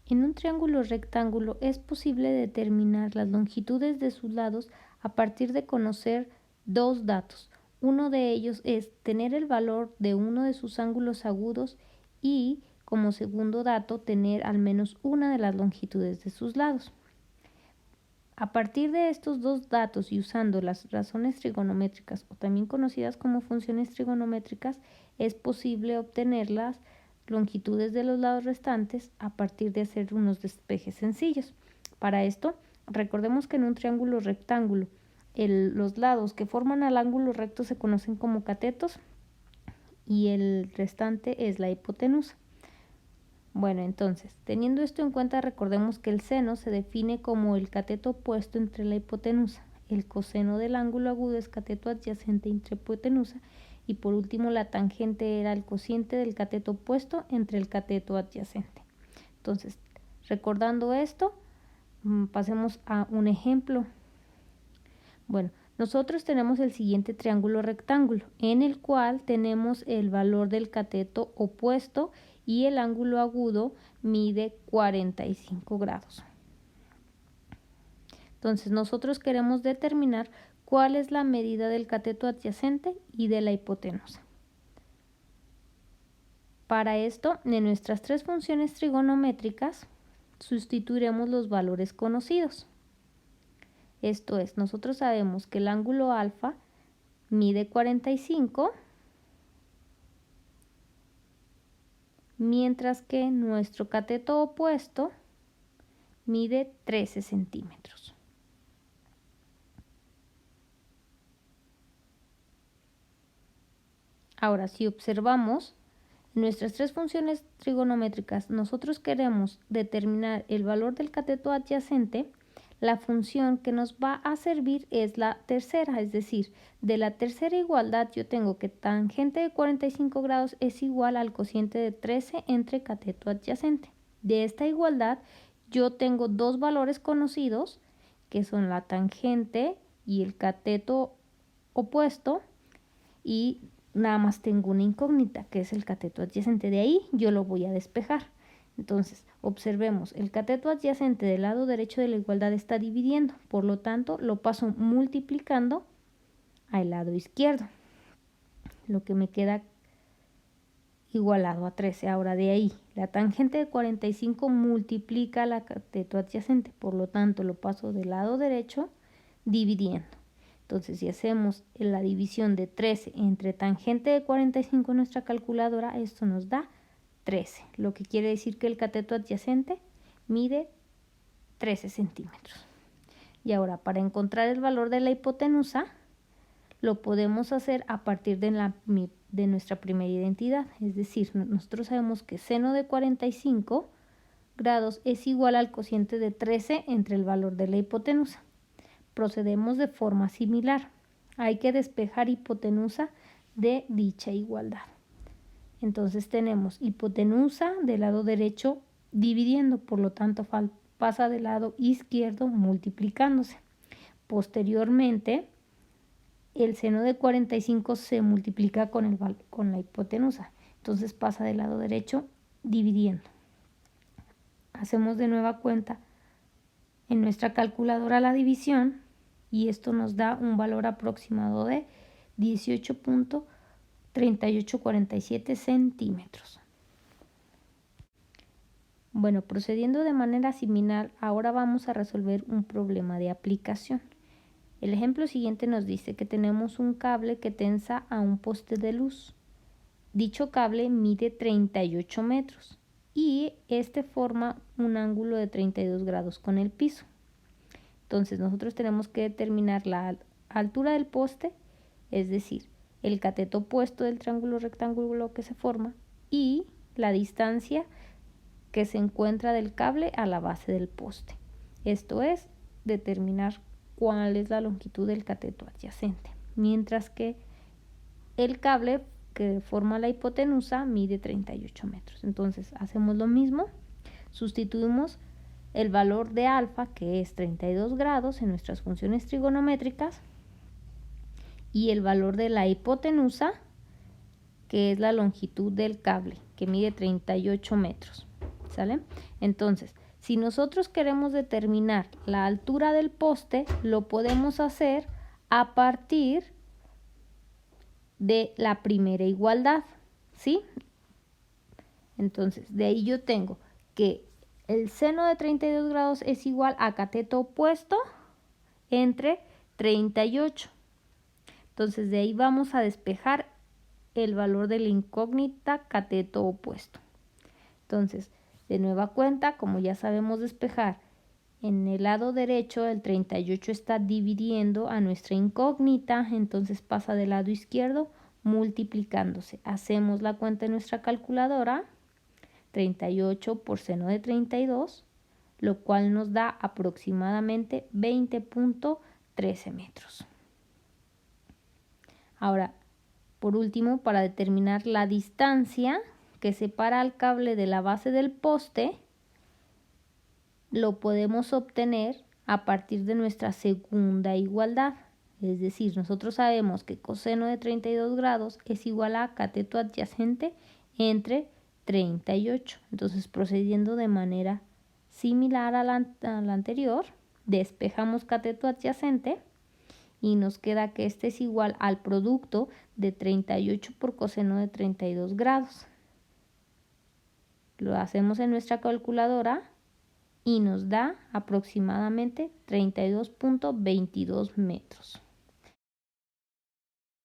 En un triángulo rectángulo es posible determinar las longitudes de sus lados a partir de conocer dos datos. Uno de ellos es tener el valor de uno de sus ángulos agudos y, como segundo dato, tener al menos una de las longitudes de sus lados. A partir de estos dos datos y usando las razones trigonométricas o también conocidas como funciones trigonométricas, es posible obtener las longitudes de los lados restantes a partir de hacer unos despejes sencillos. Para esto, recordemos que en un triángulo rectángulo, los lados que forman al ángulo recto se conocen como catetos y el restante es la hipotenusa. Bueno, entonces, teniendo esto en cuenta, recordemos que el seno se define como el cateto opuesto entre la hipotenusa. El coseno del ángulo agudo es cateto adyacente entre hipotenusa. Y por último, la tangente era el cociente del cateto opuesto entre el cateto adyacente. Entonces, recordando esto, pasemos a un ejemplo. Bueno, nosotros tenemos el siguiente triángulo rectángulo, en el cual tenemos el valor del cateto opuesto y el ángulo agudo mide 45 grados. Entonces, nosotros queremos determinar cuál es la medida del cateto adyacente y de la hipotenusa. Para esto, en nuestras tres funciones trigonométricas, sustituiremos los valores conocidos. Esto es, nosotros sabemos que el ángulo alfa mide 45, mientras que nuestro cateto opuesto mide 13 centímetros. Ahora, si observamos nuestras tres funciones trigonométricas, nosotros queremos determinar el valor del cateto adyacente. La función que nos va a servir es la tercera, es decir, de la tercera igualdad yo tengo que tangente de 45 grados es igual al cociente de 13 entre cateto adyacente. De esta igualdad yo tengo dos valores conocidos, que son la tangente y el cateto opuesto, y nada más tengo una incógnita, que es el cateto adyacente. De ahí yo lo voy a despejar. Entonces, observemos, el cateto adyacente del lado derecho de la igualdad está dividiendo, por lo tanto, lo paso multiplicando al lado izquierdo, lo que me queda igualado a 13. Ahora, de ahí, la tangente de 45 multiplica la cateto adyacente, por lo tanto, lo paso del lado derecho dividiendo. Entonces, si hacemos la división de 13 entre tangente de 45 en nuestra calculadora, esto nos da 13, lo que quiere decir que el cateto adyacente mide 13 centímetros. Y ahora, para encontrar el valor de la hipotenusa, lo podemos hacer a partir de nuestra primera identidad. Es decir, nosotros sabemos que seno de 45 grados es igual al cociente de 13 entre el valor de la hipotenusa. Procedemos de forma similar. Hay que despejar hipotenusa de dicha igualdad. Entonces tenemos hipotenusa del lado derecho dividiendo, por lo tanto pasa del lado izquierdo multiplicándose. Posteriormente, el seno de 45 se multiplica con la hipotenusa, entonces pasa del lado derecho dividiendo. Hacemos de nueva cuenta en nuestra calculadora la división y esto nos da un valor aproximado de 18.3847 centímetros. Bueno, procediendo de manera similar, ahora vamos a resolver un problema de aplicación. El ejemplo siguiente nos dice que tenemos un cable que tensa a un poste de luz. Dicho cable mide 38 metros y este forma un ángulo de 32 grados con el piso. Entonces nosotros tenemos que determinar la altura del poste, es decir, el cateto opuesto del triángulo rectángulo que se forma y la distancia que se encuentra del cable a la base del poste. Esto es determinar cuál es la longitud del cateto adyacente, mientras que el cable que forma la hipotenusa mide 38 metros. Entonces hacemos lo mismo, sustituimos el valor de alfa, que es 32 grados en nuestras funciones trigonométricas, y el valor de la hipotenusa, que es la longitud del cable, que mide 38 metros. ¿Sale? Entonces, si nosotros queremos determinar la altura del poste, lo podemos hacer a partir de la primera igualdad, ¿sí? Entonces, de ahí yo tengo que el seno de 32 grados es igual a cateto opuesto entre 38. Entonces, de ahí vamos a despejar el valor de la incógnita cateto opuesto. Entonces, de nueva cuenta, como ya sabemos despejar, en el lado derecho el 38 está dividiendo a nuestra incógnita, entonces pasa del lado izquierdo multiplicándose. Hacemos la cuenta en nuestra calculadora, 38 por seno de 32, lo cual nos da aproximadamente 20.13 metros. Ahora, por último, para determinar la distancia que separa al cable de la base del poste, lo podemos obtener a partir de nuestra segunda igualdad. Es decir, nosotros sabemos que coseno de 32 grados es igual a cateto adyacente entre 38. Entonces, procediendo de manera similar a la anterior, despejamos cateto adyacente y nos queda que este es igual al producto de 38 por coseno de 32 grados. Lo hacemos en nuestra calculadora y nos da aproximadamente 32.22 metros.